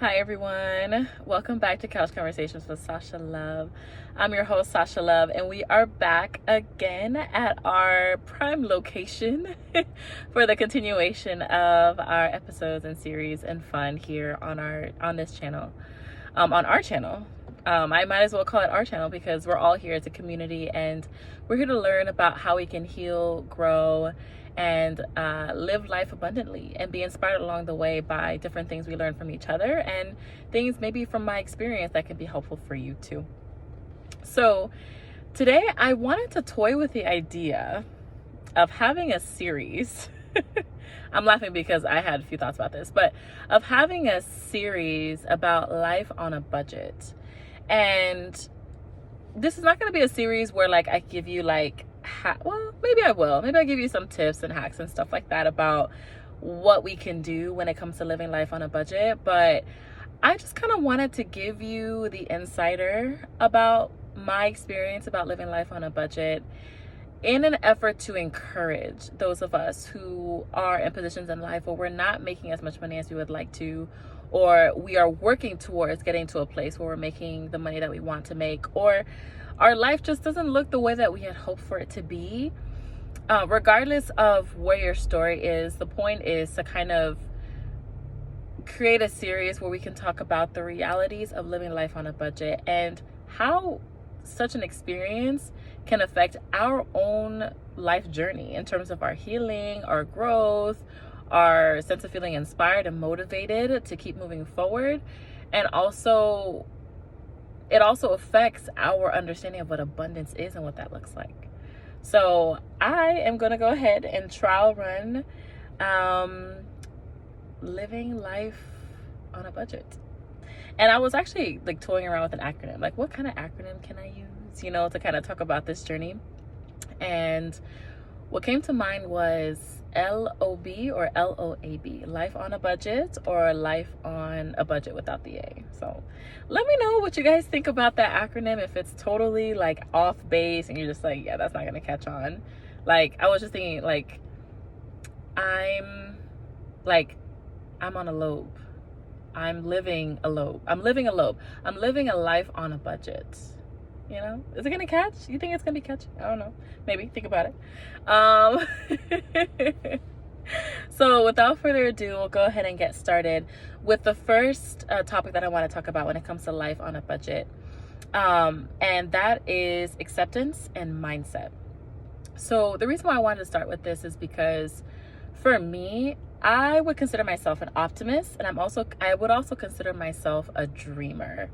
Hi everyone, welcome back to Couch Conversations with Sasha Love. I'm your host Sasha Love, and we are back again at our prime location for the continuation of our episodes and series and fun here on this channel, on our channel. I might as well call it our channel because we're all here as a community, and we're here to learn about how we can heal, grow, and live life abundantly and be inspired along the way by different things we learn from each other and things maybe from my experience that can be helpful for you too. So today I wanted to toy with the idea of having a series. I'm laughing because I had a few thoughts about this, but of having a series about life on a budget. And this is not going to be a series where like I give you like well, maybe I will. Maybe I'll give you some tips and hacks and stuff like that about what we can do when it comes to living life on a budget. But I just kind of wanted to give you the insider about my experience about living life on a budget in an effort to encourage those of us who are in positions in life where we're not making as much money as we would like to, or we are working towards getting to a place where we're making the money that we want to make, or our life just doesn't look the way that we had hoped for it to be. Regardless of where your story is, the point is to kind of create a series where we can talk about the realities of living life on a budget and how such an experience can affect our own life journey in terms of our healing, our growth, our sense of feeling inspired and motivated to keep moving forward. And also, it also affects our understanding of what abundance is and what that looks like. So I am going to go ahead and trial run living life on a budget. And I was actually like toying around with an acronym, like what kind of acronym can I use, to kind of talk about this journey. And what came to mind was LOB or LOAB, life on a budget, or life on a budget without the A. So let me know what you guys think about that acronym, if it's totally like off base and you're just like, yeah, that's not gonna catch on. Like I was just thinking like I'm on a LOB. I'm living a LOB. I'm living a life on a budget. Is it gonna catch? You think it's gonna be catchy? I don't know. Maybe. Think about it. So without further ado, we'll go ahead and get started with the first topic that I want to talk about when it comes to life on a budget. And that is acceptance and mindset. So the reason why I wanted to start with this is because for me, I would consider myself an optimist, and I would also consider myself a dreamer.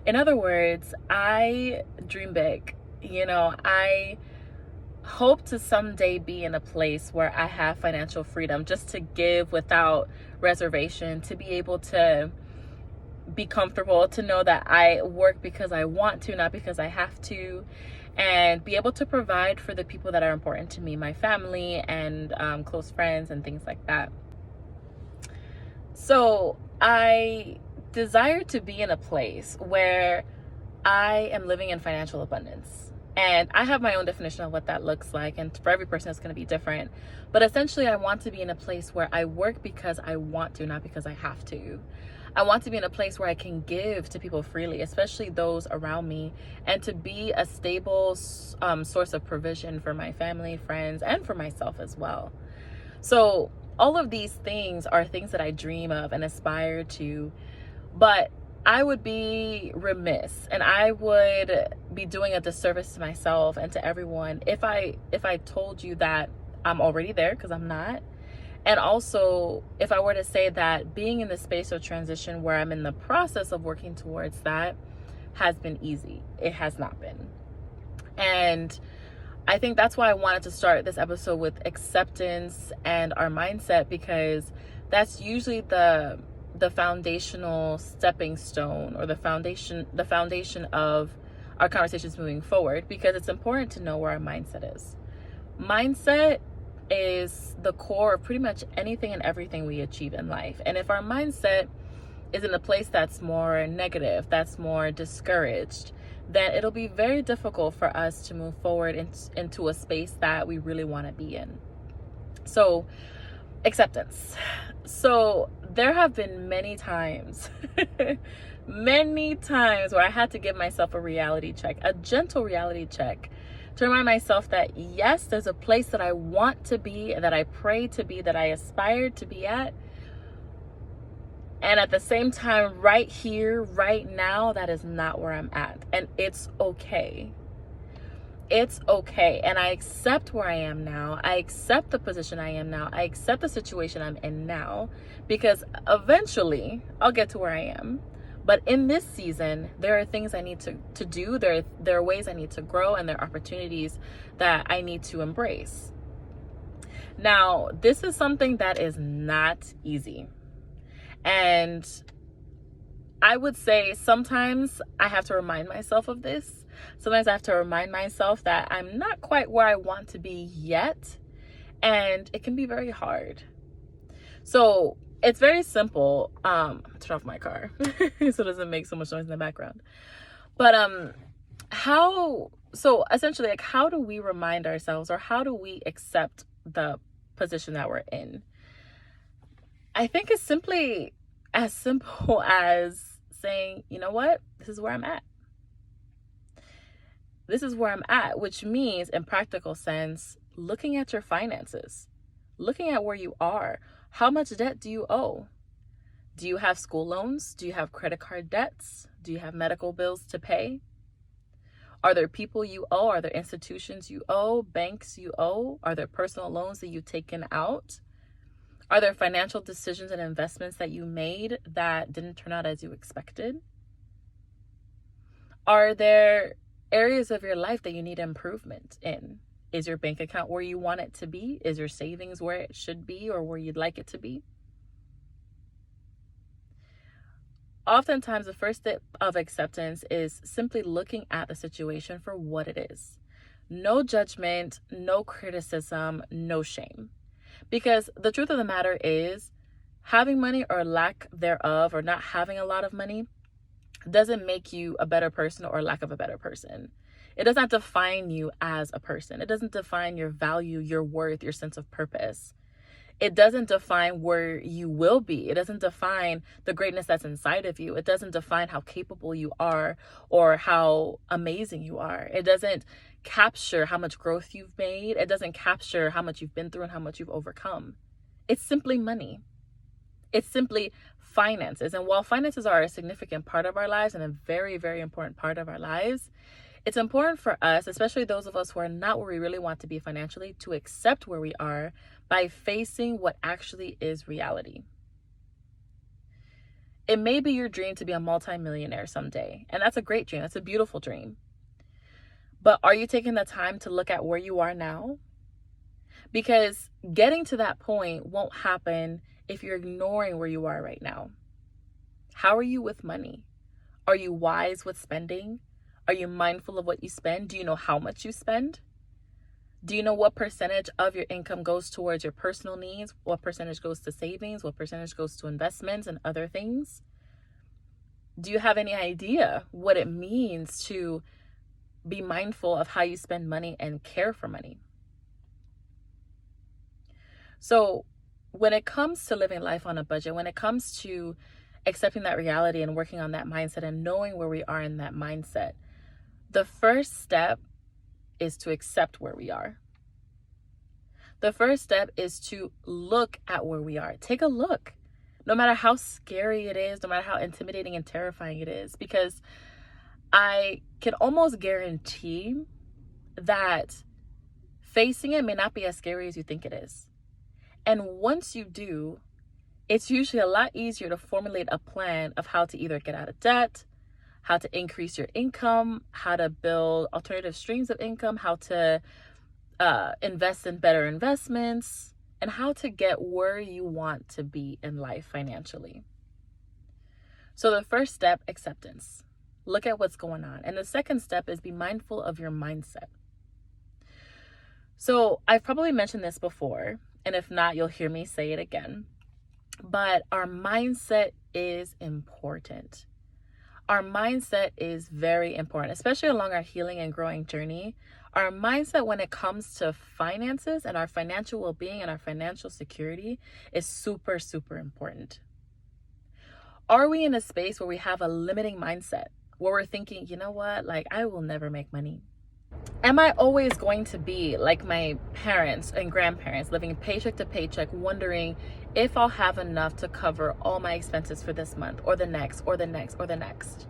In other words, I dream big. I hope to someday be in a place where I have financial freedom just to give without reservation, to be able to be comfortable, to know that I work because I want to, not because I have to, and be able to provide for the people that are important to me, my family and close friends and things like that. So I desire to be in a place where I am living in financial abundance. And I have my own definition of what that looks like. And for every person, it's going to be different. But essentially, I want to be in a place where I work because I want to, not because I have to. I want to be in a place where I can give to people freely, especially those around me, and to be a stable source of provision for my family, friends, and for myself as well. So all of these things are things that I dream of and aspire to, but I would be remiss and I would be doing a disservice to myself and to everyone if I told you that I'm already there, because I'm not. And also, if I were to say that being in the space of transition where I'm in the process of working towards that has been easy. It has not been. And I think that's why I wanted to start this episode with acceptance and our mindset, because that's usually the foundational stepping stone, or the foundation of our conversations moving forward, because it's important to know where our mindset is. Mindset is the core of pretty much anything and everything we achieve in life. And if our mindset is in a place that's more negative, that's more discouraged, then it'll be very difficult for us to move forward into a space that we really want to be in. So Acceptance. So there have been many times, many times where I had to give myself a reality check, a gentle reality check, to remind myself that yes, there's a place that I want to be, that I pray to be, that I aspire to be at. And at the same time, right here, right now, that is not where I'm at. And it's okay. It's okay. And I accept where I am now. I accept the position I am now. I accept the situation I'm in now, because eventually I'll get to where I am. But in this season, there are things I need to do. There are ways I need to grow, and there are opportunities that I need to embrace. Now, this is something that is not easy. And I would say sometimes I have to remind myself of this. Sometimes I have to remind myself that I'm not quite where I want to be yet. And it can be very hard. So it's very simple. I'm gonna turn off my car so it doesn't make so much noise in the background. But so essentially, like, how do we remind ourselves, or how do we accept the position that we're in? I think it's simply as simple as saying, you know what, this is where I'm at. This is where I'm at, which means, in practical sense, looking at your finances, looking at where you are. How much debt do you owe? Do you have school loans? Do you have credit card debts? Do you have medical bills to pay? Are there people you owe? Are there institutions you owe? Banks you owe? Are there personal loans that you've taken out? Are there financial decisions and investments that you made that didn't turn out as you expected? Are there areas of your life that you need improvement in? Is your bank account where you want it to be? Is your savings where it should be, or where you'd like it to be? Oftentimes, the first step of acceptance is simply looking at the situation for what it is. No judgment, no criticism, no shame. Because the truth of the matter is, having money or lack thereof, or not having a lot of money, doesn't make you a better person or lack of a better person. It does not define you as a person. It doesn't define your value, your worth, your sense of purpose. It doesn't define where you will be. It doesn't define the greatness that's inside of you. It doesn't define how capable you are or how amazing you are. It doesn't capture how much growth you've made. It doesn't capture how much you've been through and how much you've overcome. It's simply money. It's simply finances. And while finances are a significant part of our lives and a very, very important part of our lives, it's important for us, especially those of us who are not where we really want to be financially, to accept where we are by facing what actually is reality. It may be your dream to be a multimillionaire someday, and that's a great dream. That's a beautiful dream. But are you taking the time to look at where you are now? Because getting to that point won't happen if you're ignoring where you are right now. How are you with money? Are you wise with spending? Are you mindful of what you spend? Do you know how much you spend? Do you know what percentage of your income goes towards your personal needs? What percentage goes to savings? What percentage goes to investments and other things? Do you have any idea what it means to be mindful of how you spend money and care for money? So when it comes to living life on a budget, when it comes to accepting that reality and working on that mindset and knowing where we are in that mindset, the first step is to accept where we are. The first step is to look at where we are. Take a look, no matter how scary it is, no matter how intimidating and terrifying it is, because I can almost guarantee that facing it may not be as scary as you think it is. And once you do, it's usually a lot easier to formulate a plan of how to either get out of debt, how to increase your income, how to build alternative streams of income, how to invest in better investments, and how to get where you want to be in life financially. So the first step, acceptance. Look at what's going on. And the second step is be mindful of your mindset. So I've probably mentioned this before, and if not, you'll hear me say it again. But our mindset is important. Our mindset is very important, especially along our healing and growing journey. Our mindset when it comes to finances and our financial well-being and our financial security is super, super important. Are we in a space where we have a limiting mindset, where we're thinking, you know what, like, I will never make money? Am I always going to be like my parents and grandparents, living paycheck to paycheck, wondering if I'll have enough to cover all my expenses for this month or the next or the next or the next?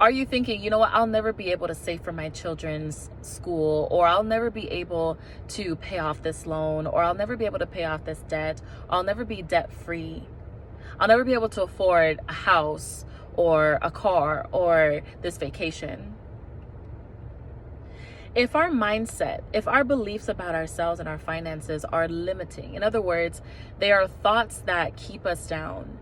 Are you thinking, you know what, I'll never be able to save for my children's school, or I'll never be able to pay off this loan, or I'll never be able to pay off this debt, I'll never be debt free, I'll never be able to afford a house or a car or this vacation? If our mindset, if our beliefs about ourselves and our finances are limiting, in other words, they are thoughts that keep us down,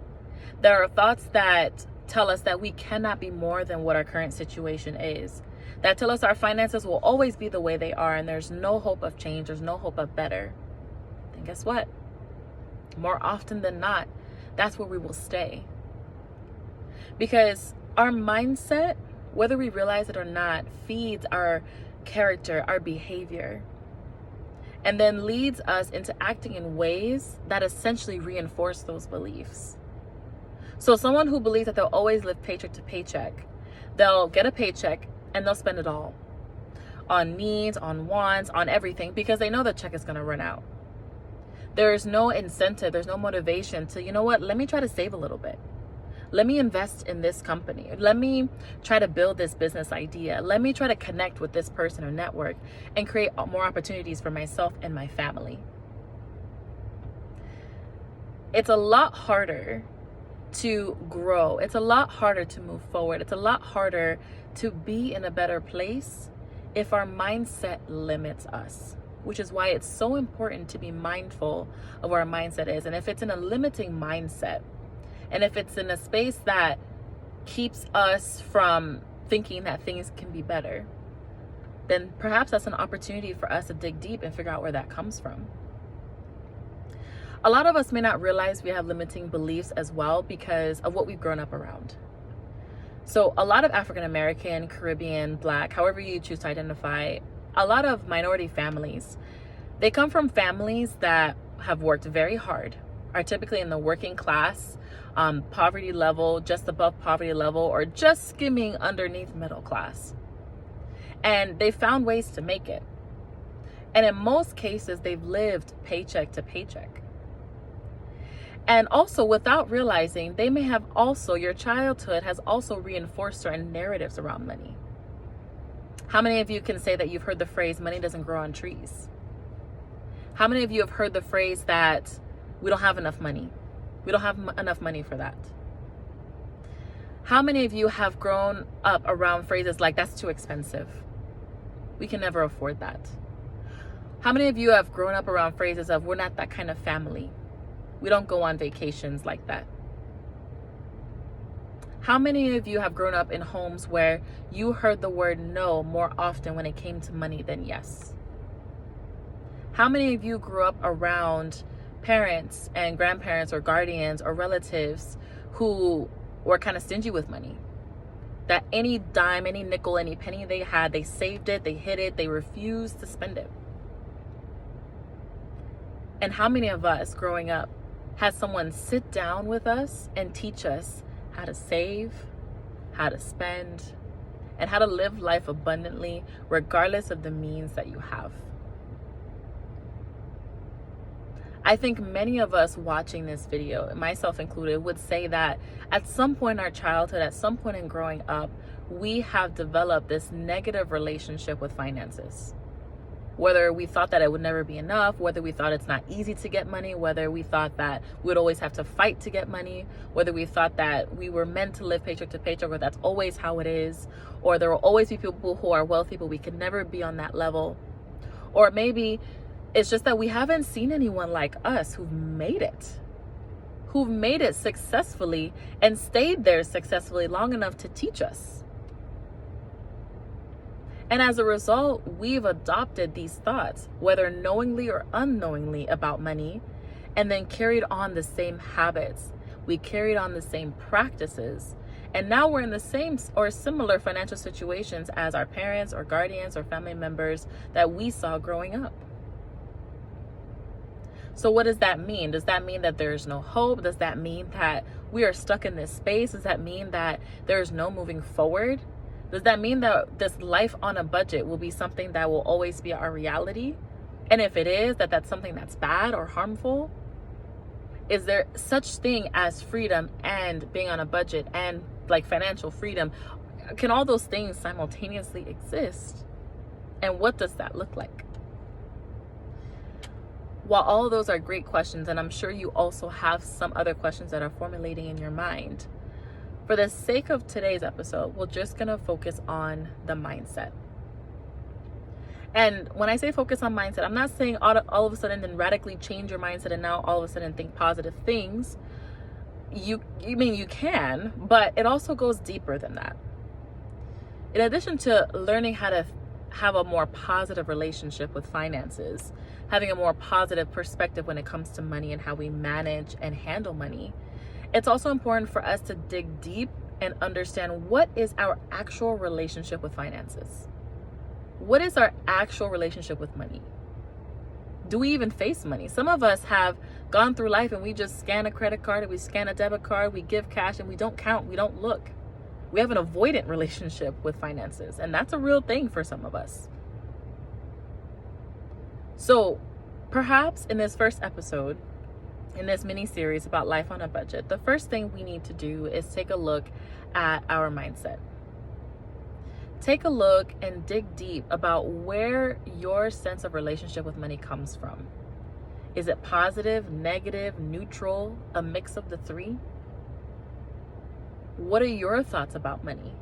there are thoughts that tell us that we cannot be more than what our current situation is, that tell us our finances will always be the way they are and there's no hope of change, there's no hope of better, then guess what? More often than not, that's where we will stay. Because our mindset, whether we realize it or not, feeds our character, our behavior, and then leads us into acting in ways that essentially reinforce those beliefs. So someone who believes that they'll always live paycheck to paycheck, they'll get a paycheck and they'll spend it all on needs, on wants, on everything, because they know the check is going to run out. There's no incentive, there's no motivation to, you know what, let me try to save a little bit. Let me invest in this company. Let me try to build this business idea. Let me try to connect with this person or network and create more opportunities for myself and my family. It's a lot harder to grow. It's a lot harder to move forward. It's a lot harder to be in a better place if our mindset limits us, which is why it's so important to be mindful of where our mindset is. And if it's in a limiting mindset, and if it's in a space that keeps us from thinking that things can be better, then perhaps that's an opportunity for us to dig deep and figure out where that comes from. A lot of us may not realize we have limiting beliefs as well because of what we've grown up around. So a lot of African American, Caribbean, Black, however you choose to identify, a lot of minority families, they come from families that have worked very hard, are typically in the working class, poverty level, just above poverty level, or just skimming underneath middle class. And they found ways to make it. And in most cases, they've lived paycheck to paycheck. And also, without realizing, they may have also, your childhood has also reinforced certain narratives around money. How many of you can say that you've heard the phrase, money doesn't grow on trees? How many of you have heard the phrase that we don't have enough money? We don't have enough money for that. How many of you have grown up around phrases like, that's too expensive? We can never afford that. How many of you have grown up around phrases of, we're not that kind of family? We don't go on vacations like that. How many of you have grown up in homes where you heard the word no more often when it came to money than yes? How many of you grew up around parents and grandparents or guardians or relatives who were kind of stingy with money? That any dime, any nickel, any penny they had, they saved it, they hid it, they refused to spend it. And how many of us growing up had someone sit down with us and teach us how to save, how to spend, and how to live life abundantly, regardless of the means that you have? I think many of us watching this video, myself included, would say that at some point in our childhood, at some point in growing up, we have developed this negative relationship with finances. Whether we thought that it would never be enough, whether we thought it's not easy to get money, whether we thought that we would always have to fight to get money, whether we thought that we were meant to live paycheck to paycheck, or that's always how it is, or there will always be people who are wealthy, but we could never be on that level. Or maybe it's just that we haven't seen anyone like us who've made it successfully and stayed there successfully long enough to teach us. And as a result, we've adopted these thoughts, whether knowingly or unknowingly, about money, and then carried on the same habits. We carried on the same practices, And now we're in the same or similar financial situations as our parents or guardians or family members that we saw growing up. So what does that mean? Does that mean that there's no hope? Does that mean that we are stuck in this space? Does that mean that there's no moving forward? Does that mean that this life on a budget will be something that will always be our reality? And if it is, that's something that's bad or harmful? Is there such thing as freedom and being on a budget and like financial freedom? Can all those things simultaneously exist? And what does that look like? While all of those are great questions, and I'm sure you also have some other questions that are formulating in your mind, for the sake of today's episode, we're just going to focus on the mindset. And when I say focus on mindset, I'm not saying all of a sudden then radically change your mindset and now all of a sudden think positive things. You can, but it also goes deeper than that. In addition to learning how to have a more positive relationship with finances, having a more positive perspective when it comes to money and how we manage and handle money, it's also important for us to dig deep and understand what is our actual relationship with finances. What is our actual relationship with money? Do we even face money? Some of us have gone through life and we just scan a credit card and we scan a debit card, we give cash and we don't count, we don't look. We have an avoidant relationship with finances, and that's a real thing for some of us. So perhaps in this first episode, in this mini series about life on a budget, the first thing we need to do is take a look at our mindset. Take a look and dig deep about where your sense of relationship with money comes from. Is it positive, negative, neutral, a mix of the three? What are your thoughts about money?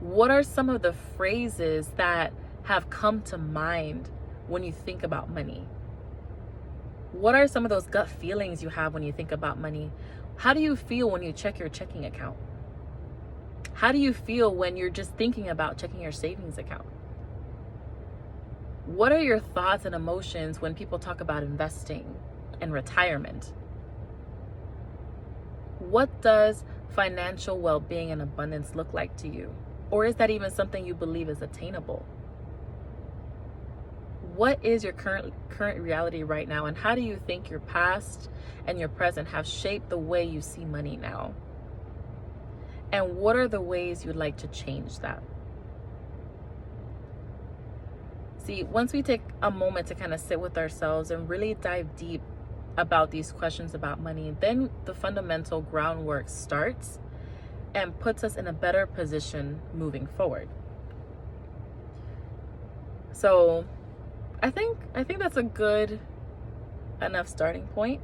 What are some of the phrases that have come to mind when you think about money? What are some of those gut feelings you have when you think about money? How do you feel when you check your checking account? How do you feel when you're just thinking about checking your savings account? What are your thoughts and emotions when people talk about investing and retirement? What does financial well-being and abundance look like to you? Or is that even something you believe is attainable? What is your current reality right now, and how do you think your past and your present have shaped the way you see money now? And what are the ways you'd like to change that? See, once we take a moment to kind of sit with ourselves and really dive deep about these questions about money, then the fundamental groundwork starts and puts us in a better position moving forward. So I think that's a good enough starting point.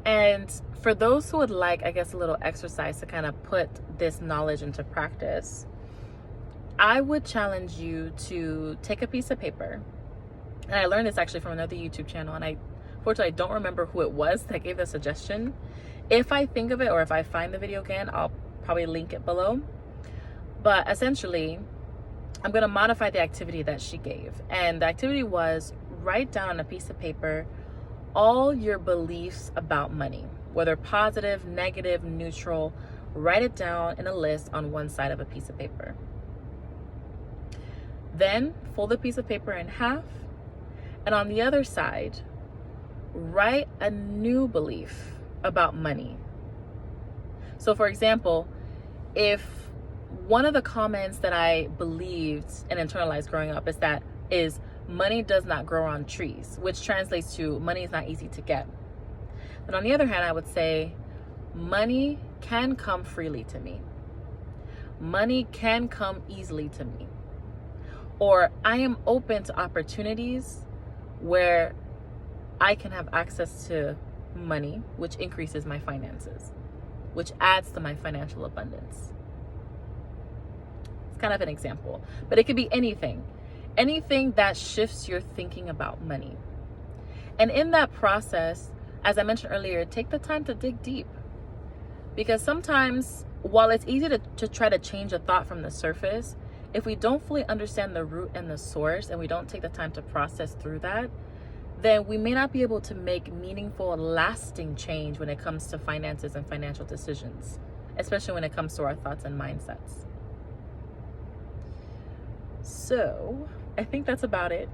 And for those who would like, I guess, a little exercise to kind of put this knowledge into practice, I would challenge you to take a piece of paper. And I learned this actually from another YouTube channel, and unfortunately, I don't remember who it was that gave the suggestion. If I think of it or if I find the video again, I'll probably link it below. But essentially, I'm going to modify the activity that she gave. And the activity was write down on a piece of paper all your beliefs about money, whether positive, negative, neutral. Write it down in a list on one side of a piece of paper. Then fold the piece of paper in half, and on the other side, write a new belief about money. So for example, if one of the comments that I believed and internalized growing up is money does not grow on trees, which translates to money is not easy to get. But on the other hand, I would say money can come freely to me. Money can come easily to me. Or I am open to opportunities where I can have access to money, which increases my finances, which adds to my financial abundance. It's kind of an example, but it could be anything that shifts your thinking about money. And in that process, as I mentioned earlier, take the time to dig deep, because sometimes while it's easy to try to change a thought from the surface, if we don't fully understand the root and the source, and we don't take the time to process through that, then we may not be able to make meaningful, lasting change when it comes to finances and financial decisions. especially when it comes to our thoughts and mindsets. So I think that's about it.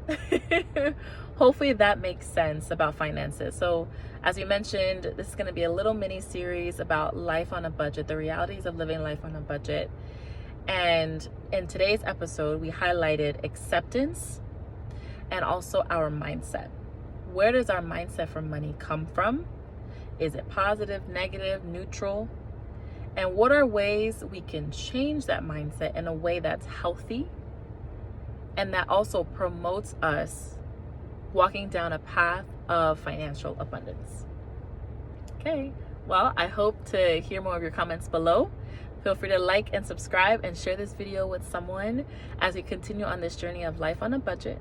Hopefully that makes sense about finances. So as we mentioned, this is going to be a little mini series about life on a budget, the realities of living life on a budget. And in today's episode, we highlighted acceptance and also our mindset. Where does our mindset for money come from? Is it positive, negative, neutral? And what are ways we can change that mindset in a way that's healthy and that also promotes us walking down a path of financial abundance? Okay, well, I hope to hear more of your comments below. Feel free to like and subscribe and share this video with someone as we continue on this journey of life on a budget.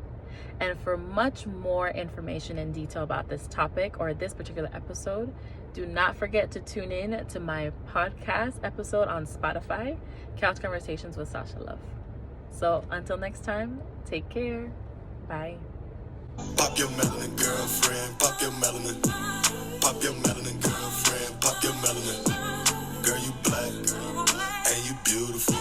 And for much more information and detail about this topic or this particular episode, do not forget to tune in to my podcast episode on Spotify, Couch Conversations with Sasha Love. So until next time, take care. Bye. Pop your melanin, girlfriend. Pop your melanin. Pop your melanin, girlfriend. Pop your melanin. Girl, you black and you beautiful.